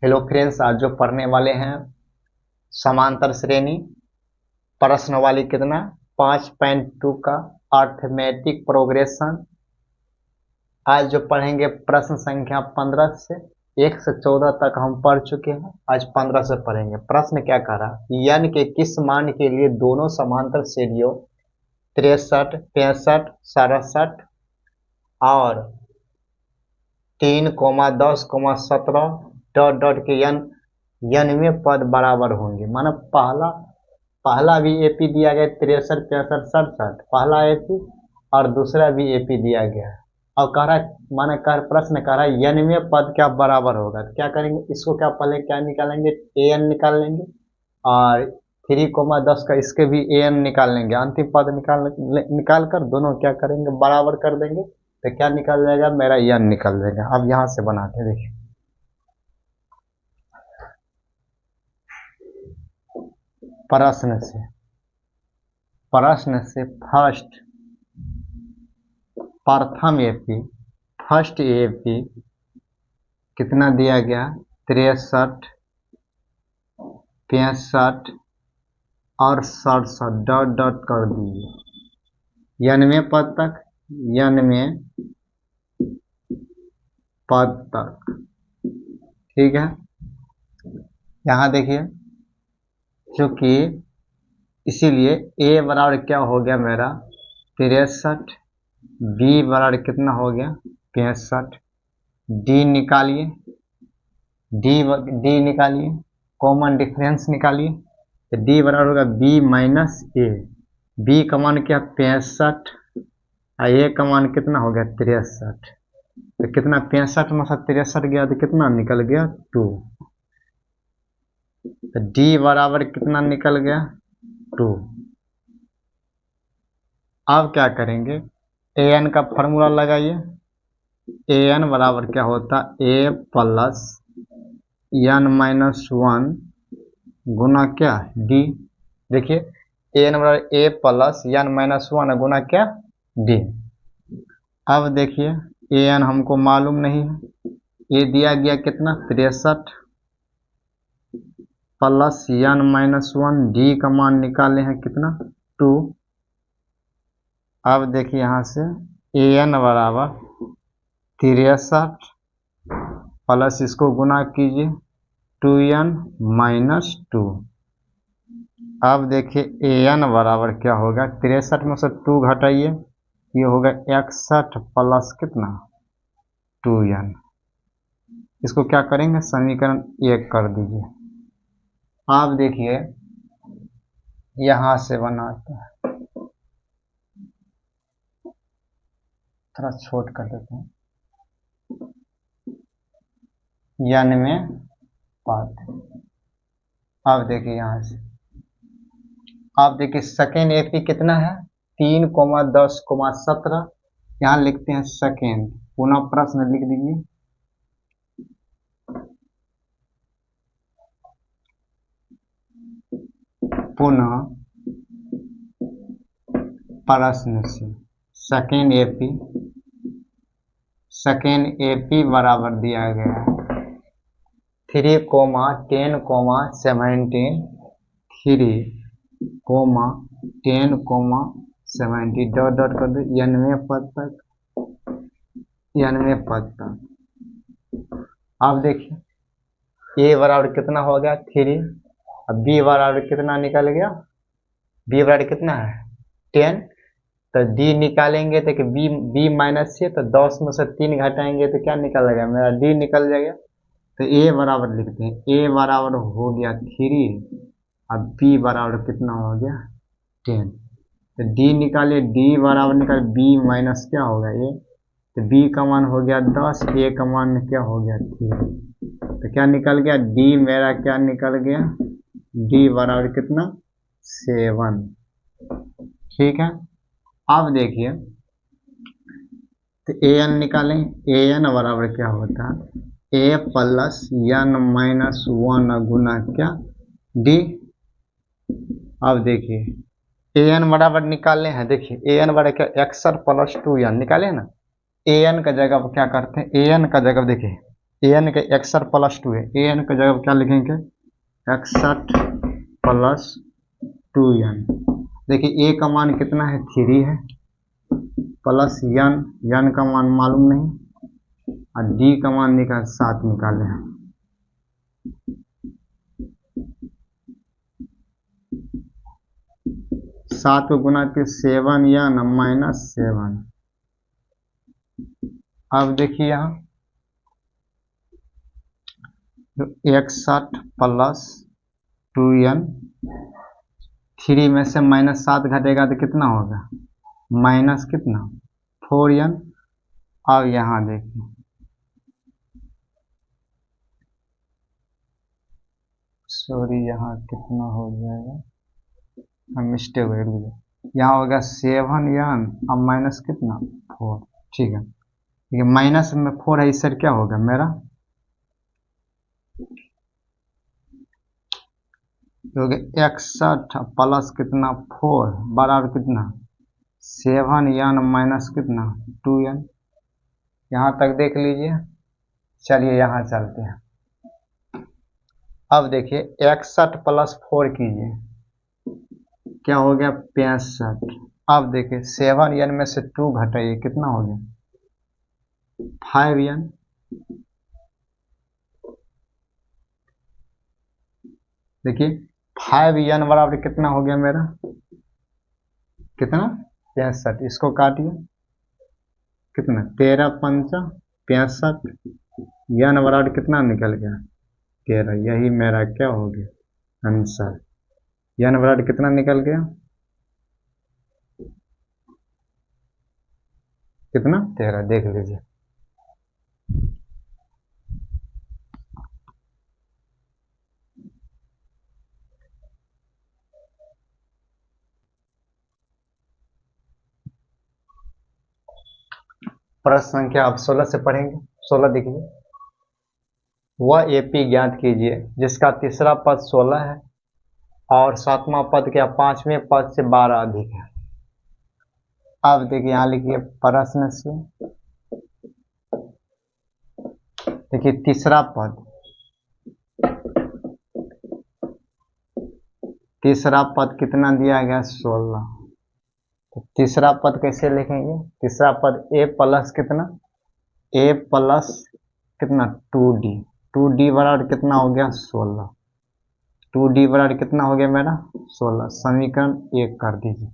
Hello friends, आज जो पढ़ने वाले हैं समांतर श्रेणी प्रश्नावली कितना 5.2 का अर्थमेटिक प्रोग्रेशन। आज जो पढ़ेंगे प्रश्न संख्या 15 से 1 से 14 तक हम पढ़ चुके हैं। आज 15 से पढ़ेंगे। प्रश्न क्या कह रहा है, यन के किस मान के लिए दोनों समांतर श्रेणियों 63, 65, 67 और 3, 10, 17 डॉट डॉट के यनवें पद बराबर होंगे। माना पहला भी एपी दिया गया 63, 65, 67 पहला एपी और दूसरा भी एपी दिया गया है। और कह रहा माना प्रश्न कह रहा है यनवें पद क्या बराबर होगा। तो क्या करेंगे, इसको क्या पहले क्या निकालेंगे, ए एन निकाल लेंगे और 3, 10 का इसके भी ए एन निकाल लेंगे। अंतिम पद निकाल कर दोनों क्या करेंगे, बराबर कर देंगे। तो क्या निकल जाएगा, मेरा यन निकल जाएगा। अब यहां से बनाते हैं, देखिए प्रश्न से प्रथम एपी फर्स्ट एपी कितना दिया गया, 63, 65 और 67 डॉट डॉट कर दीजिए यनवें पद तक, यनवें पद तक। ठीक है, यहां देखिए चूंकि इसीलिए ए बराबर क्या हो गया मेरा 63, बी बराबर कितना हो गया 65, डी निकालिए, डी निकालिए, कॉमन डिफरेंस निकालिए। तो डी बराबर होगा बी माइनस ए। बी का मान क्या 65 और ए का मान कितना हो गया 63। तो कितना 65 में से 63 गया तो कितना निकल गया 2। तो डी बराबर कितना निकल गया 2। अब क्या करेंगे, ए एन का फॉर्मूला लगाइए। ए एन बराबर क्या होता, ए प्लस एन माइनस 1 गुना क्या डी। देखिए ए एन बराबर ए प्लस एन माइनस 1 गुना क्या डी। अब देखिए ए एन हमको मालूम नहीं है, ये दिया गया कितना 63 प्लस एन माइनस 1, डी का मान निकाले हैं कितना 2। अब देखिए यहां से ए एन बराबर 63 प्लस इसको गुना कीजिए 2n माइनस 2। अब देखिए ए एन बराबर क्या होगा, 63 में से 2 घटाइए, ये होगा 61 प्लस कितना 2n। इसको क्या करेंगे, समीकरण 1 कर दीजिए। आप देखिए यहां से बनाते हैं, थोड़ा छोट कर देते हैं, यनवें पद। अब देखिए यहां से आप देखिए सेकेंड एपी कितना है 3, 10, 17। यहां लिखते हैं सेकेंड, पुनः प्रश्न लिख दीजिए। पुनः प्रश्न से सेकेंड एपी बराबर दिया गया है 3, 10, 17, 3, 10, 70 डॉट डॉट कर दो यनवें पद तक। अब देखिए ए बराबर कितना हो गया 3, अब बी बराबर कितना निकल गया, बी बराबर कितना है 10। तो डी निकालेंगे तो बी माइनस से, तो 10 में से 3 घटाएंगे तो क्या निकल जाएगा, मेरा डी निकल जाएगा। तो ए बराबर लिखते हैं, ए बराबर हो गया 3, अब बी बराबर कितना हो गया 10। तो डी निकालिए, डी बराबर निकाल बी माइनस क्या होगा ए, तो बी का मान हो गया 10, ए का मान क्या हो गया 3। तो क्या निकल गया, डी मेरा क्या निकल गया, डी बराबर कितना 7। ठीक है, अब देखिए तो ए एन निकालें, ए एन बराबर क्या होता है ए प्लस एन माइनस 1 गुना क्या डी। अब देखिए ए एन बराबर निकाले हैं। देखिए ए एन बराबर क्या, 61 प्लस 2n निकाले हैं ना। ए एन का जगह क्या करते हैं, ए एन का जगह देखिए ए एन के 61 प्लस 2 है, ए एन का जगह क्या लिखेंगे 61 प्लस 2n। देखिए ए का मान कितना है 3 है, प्लस यन का मान मालूम नहीं, और डी का मान निकाल 7 निकाले हैं। सात को गुना के 7 यन -7। अब देखिए यहाँ 61 प्लस 2n, 3 में से -7 घटेगा तो कितना होगा, माइनस कितना 4n। अब यहाँ देखिए सॉरी यहाँ कितना हो जाएगा, मिस्टेक हो गया, यहाँ होगा 7n अब माइनस कितना 4। ठीक है, ये माइनस में 4 है, इससे क्या होगा मेरा हो गया 61 प्लस कितना 4 बराबर कितना 7n माइनस कितना 2n। यहाँ तक देख लीजिए। चलिए यहाँ चलते हैं। अब देखिए 61 प्लस 4 कीजिए, क्या हो गया 65। अब देखिए 7n में से 2 घटाइए, कितना हो गया 5n। देखिए 5n बराबर कितना हो गया मेरा, कितना 65। इसको काटिए, कितना 13 पंचा 65, n बराबर कितना निकल गया 13। यही मेरा क्या हो गया आंसर, n बराबर कितना निकल गया, कितना 13। देख लीजिए। प्रश्न संख्या आप 16 से पढ़ेंगे। 16 देखिए, वह एपी ज्ञात कीजिए जिसका तीसरा पद 16 है और सातवां पद क्या 5वें पद से 12 अधिक है। अब देखिए यहाँ लिखिए प्रश्न से, देखिए तीसरा पद कितना दिया गया 16। तो तीसरा पद कैसे लिखेंगे, तीसरा पद ए प्लस कितना, ए प्लस कितना 2d, 2d बराबर कितना हो गया 16, 2d बराबर कितना हो गया मेरा 16। समीकरण 1 कर दीजिए।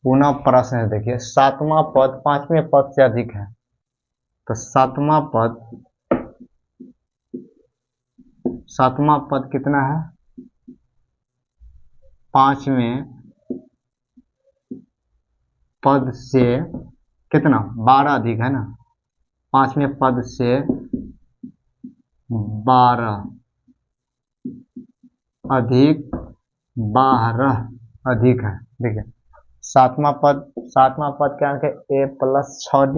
पुनः प्रश्न है, देखिए सातवां पद 5वें पद से अधिक है, तो सातवां पद कितना है 5वें पद से कितना 12 अधिक है ना, 5वें पद से 12 अधिक 12 अधिक है। देखिए सातवां पद क्या है ए प्लस 6d,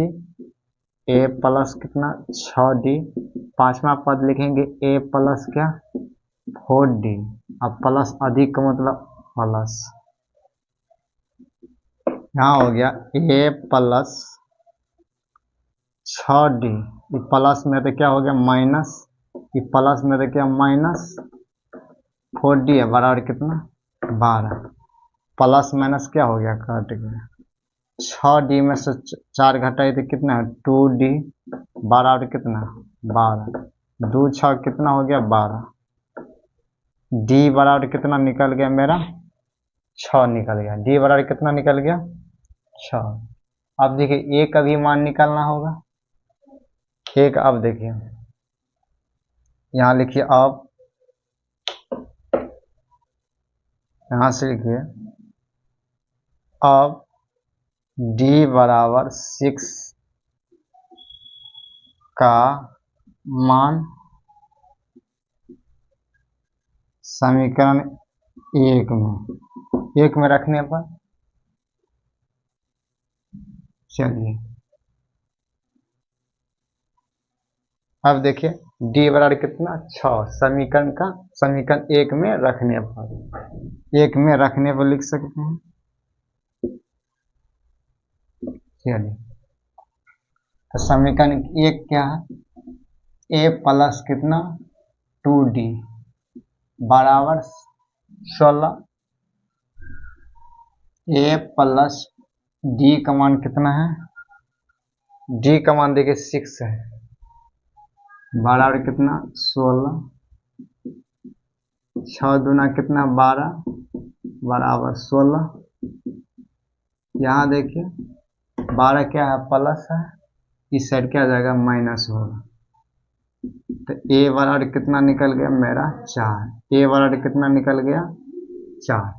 ए प्लस कितना 6d। पांचवा पद लिखेंगे ए प्लस क्या 4d, अब प्लस अधिक का मतलब प्लस, यहाँ हो गया ए प्लस 6d, प्लस में तो क्या हो गया माइनस, प्लस में तो क्या माइनस 4d है बराबर कितना 12, प्लस माइनस क्या हो गया कट गया। 6d में से 4 घटाई तो कितना है 2d बराबर कितना 12, 2 6 कितना हो गया 12, d बराबर कितना निकल गया मेरा 6 निकल गया, d बराबर कितना निकल गया 6। अब देखिए a का भी मान निकालना होगा, एक। अब देखिए यहाँ लिखिए, अब यहाँ से लिखिए अब d बराबर 6 का मान समीकरण 1 में रखने पर, चलिए अब देखिए डी बराबर कितना 6 समीकरण 1 में रखने पर लिख सकते हैं। चलिए तो समीकरण 1 क्या है, ए प्लस कितना 2d बराबर 16। ए प्लस डी का मान कितना है, डी का मान देखिए 6 है, बराबर कितना 16, 6 दूना कितना 12 बराबर 16। यहाँ देखिए 12 क्या है प्लस है, इस साइड क्या आ जाएगा माइनस होगा। तो ए बराबर कितना निकल गया मेरा 4, ए बराबर कितना निकल गया 4।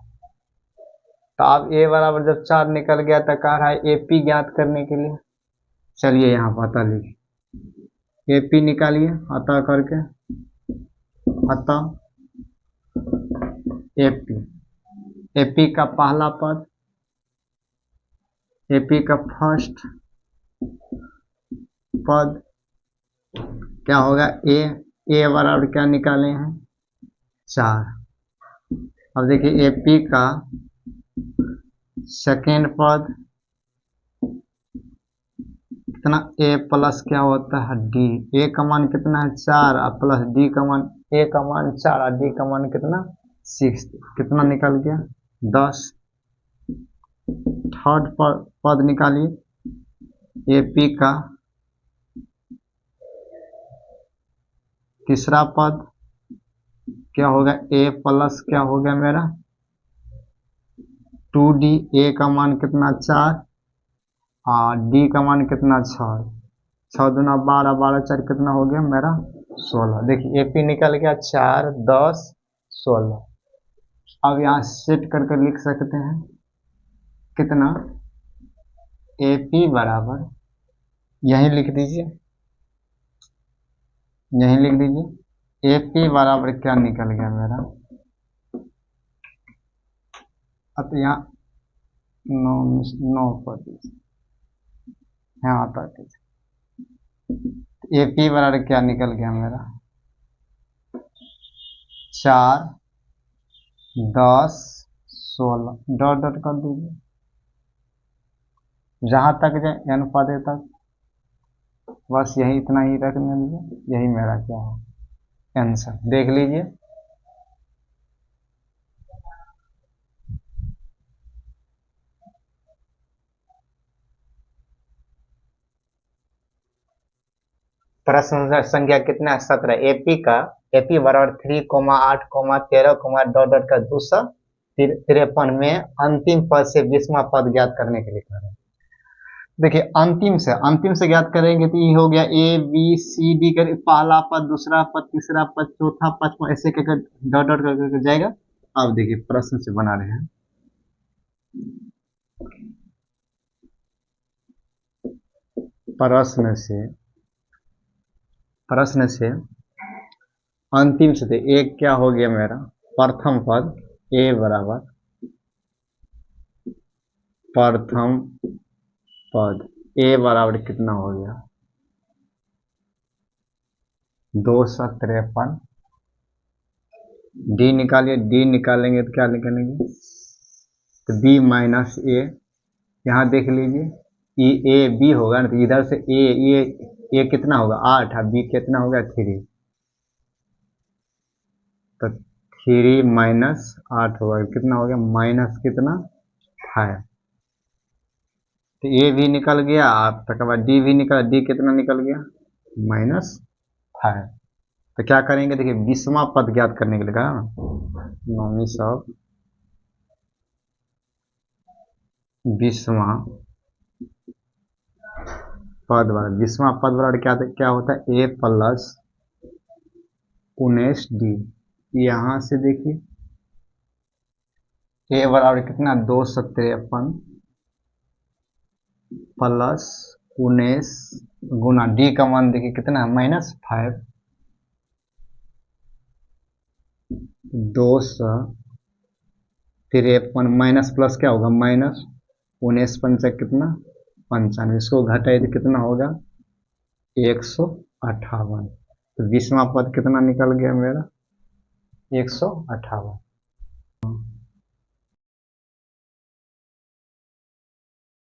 तो अब ए बराबर जब 4 निकल गया तो कह रहा है एपी ज्ञात करने के लिए। चलिए यहाँ पता लिखिए, एपी निकालिए अतः करके, अतः एपी, एपी का पहला पद, एपी का फर्स्ट पद क्या होगा ए बराबर क्या निकाले हैं 4। अब देखिए एपी का सेकेंड पद कितना, ए प्लस क्या होता है डी, ए का मान कितना है 4 और प्लस डी का मान, ए का मान 4 और डी का मान कितना 6, कितना निकल गया 10। थर्ड पद निकालिए, एपी का तीसरा पद क्या होगा, ए प्लस क्या हो गया मेरा 2d, ए का मान कितना 4 और डी का मान कितना 6, 6 दूना 12, 12 4 कितना हो गया मेरा 16। देखिए एपी निकल गया 4 10 16। अब यहाँ सेट करके लिख सकते हैं कितना, एपी बराबर यहीं लिख दीजिए, यहीं लिख दीजिए, एपी बराबर क्या निकल गया मेरा, अब यहाँ 9 पर यहाँ तक एपी बराबर क्या निकल गया मेरा 4 10 16, डॉट डॉट कर दीजिए जहां तक जाए n पदे तक, बस यही इतना ही रखने दीजिए, यही मेरा क्या है आंसर, देख लीजिए। प्रश्न संख्या कितना 17, एपी बराबर 3,8, 13, डॉट डॉट का 253 में अंतिम पद से 20वां पद ज्ञात करने के लिए कह रहे हैं। देखिए अंतिम से ज्ञात करेंगे तो ये हो गया ए बी सी डी कर, पहला पद दूसरा पद तीसरा पद चौथा पांचवा ऐसे करके डॉट डॉट करके जाएगा। अब देखिए प्रश्न से बना रहे हैं, प्रश्न से अंतिम से एक क्या हो गया मेरा प्रथम पद, ए बराबर प्रथम पद ए बराबर कितना हो गया 253। डी निकालिए, डी निकालेंगे तो क्या निकालेंगे तो बी माइनस ए, यहाँ देख लीजिए ए बी होगा ना, तो इधर से ए कितना होगा 8 और बी कितना होगा 3, तो 3 माइनस 8 होगा कितना हो गया माइनस कितना 5। तो ए भी निकल गया, आप तक बाद डी भी निकला, डी कितना निकल गया -5। तो क्या करेंगे देखिए 20वां पद ज्ञात करने के लिए कहा ना, नौवीं सब 20वां पद वाला, 20वां पद वाला क्या होता है ए प्लस 19 डी। यहां से देखिए ए बराबर कितना 253 प्लस 19 गुना डी का मान देखिए कितना है -5, 253 माइनस प्लस क्या होगा -19 पंचक कितना 95, इसको घटाए तो कितना होगा 158। तो 20वां पद कितना निकल गया मेरा? 158।